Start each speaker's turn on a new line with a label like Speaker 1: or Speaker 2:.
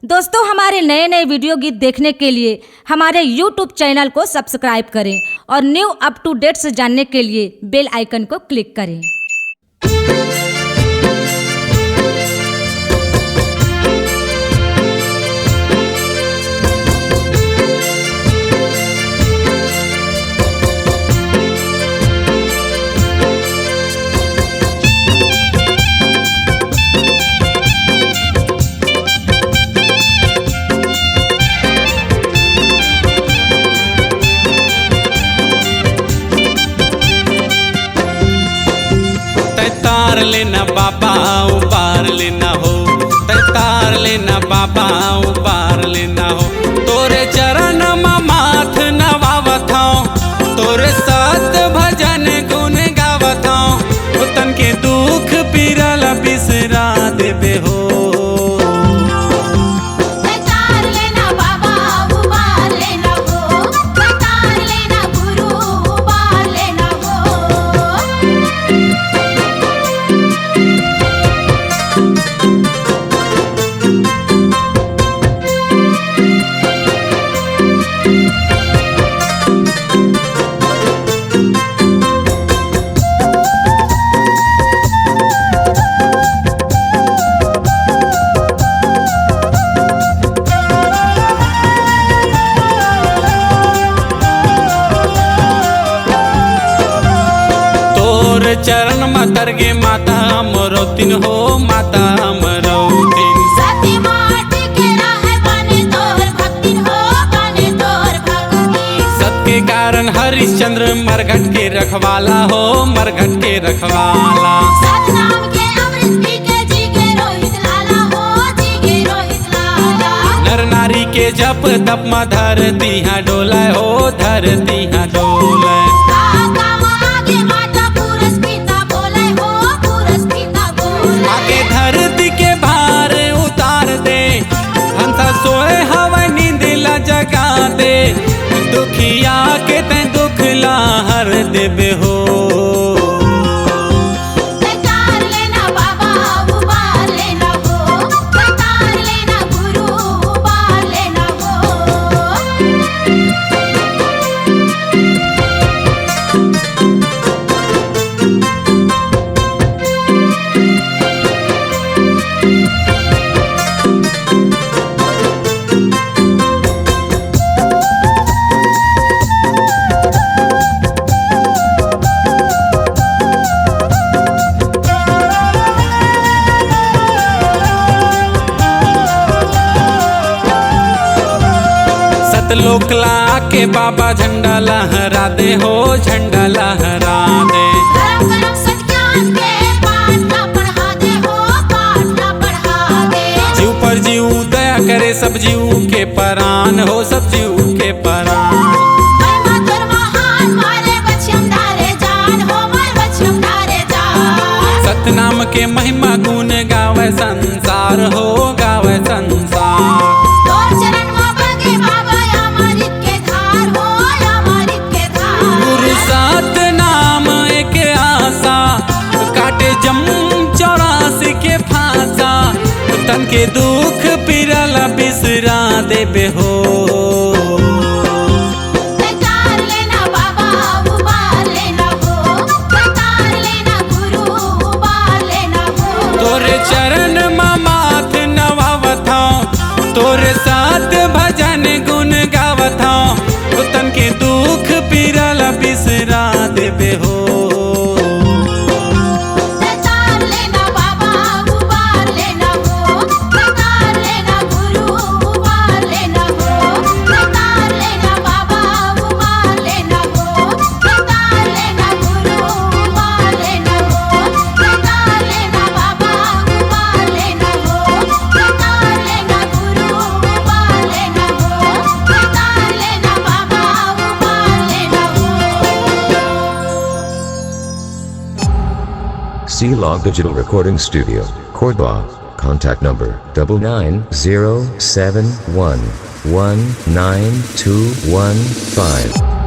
Speaker 1: दोस्तों, हमारे नए नए वीडियो गीत देखने के लिए हमारे YouTube चैनल को सब्सक्राइब करें और न्यू अप टू डेट्स जानने के लिए बेल आइकन को क्लिक करें।
Speaker 2: तार लेना बाबा उबार लेना हो, तार लेना बाबा उबार लेना हो। तोरे चरण में माथ नवावत हूँ, तोरे साथ भजन गुन गावत हूँ। तन के दुख पीरल बिसरा देबे हो। चरण मातर गे माता मरोतिन हो, माता मरोतिन।
Speaker 3: सती माटी के राह बने तोर भक्तिन हो, बने तोर भक्ति।
Speaker 2: सबके कारण हरिश्चंद्र मरघट के रखवाला हो, मरघट के रखवाला।
Speaker 3: सतनाम के अमृत पी के जी के रोहित लाला हो, जी के रोहित लाला।
Speaker 2: नर नारी के जप तप में धरती हाँ डोला हो, धरती हाँ डोला। धरती के भार उतार दे, हंसा सोए हवा नींद ला जगा दे। दुखिया के ते दुख ला हर देबे हो।
Speaker 3: तार लेना बाबा उबार लेना हो, तार लेना गुरु उबार लेना हो।
Speaker 2: लोकला के बाबा झंडा लहरा दे हो, झंडा लहरा दे।
Speaker 3: धर्म कर्म सत्यान के पाठ ना पढ़ा दे हो, पाठ ना पढ़ा दे।
Speaker 2: जीव पर जीव दया करे सब जीव के परान हो, सब जीव के परान।
Speaker 3: महिमा तोर महान मारे बच्चम धारे जान हो, मारे बच्चम धारे जान।
Speaker 2: सतनाम के महिमा गुण गावे संसार हो, गावे संसार।
Speaker 3: तोर चरण में बगे बाबा अमृत के धार हो, अमृत के धार।
Speaker 2: गुरु सात नाम एक आशा, काटे जम 84 के फांसा। तन के दुख पीरल बिसरा देबे हो।
Speaker 3: तार लेना बाबा उबार लेना हो, तार लेना गुरु उबार लेना हो।
Speaker 2: तोरे चरण में माथ नवावत हूँ, तोरे साथ भजन गुन गावत हूँ। तन के दुख पीरल बिसरा देबे हो।
Speaker 3: तार लेना बाबा उबार लेना हो, तार लेना गुरु उबार लेना हो। तार लेना बाबा उबार लेना हो, तार लेना गुरु उबार लेना हो। तार लेना बाबा उबार लेना हो, तार लेना गुरु उबार लेना हो। तार लेना बाबा उबार लेना हो।
Speaker 4: C-Log Digital Recording Studio, Cordoba. Contact number 99071192115.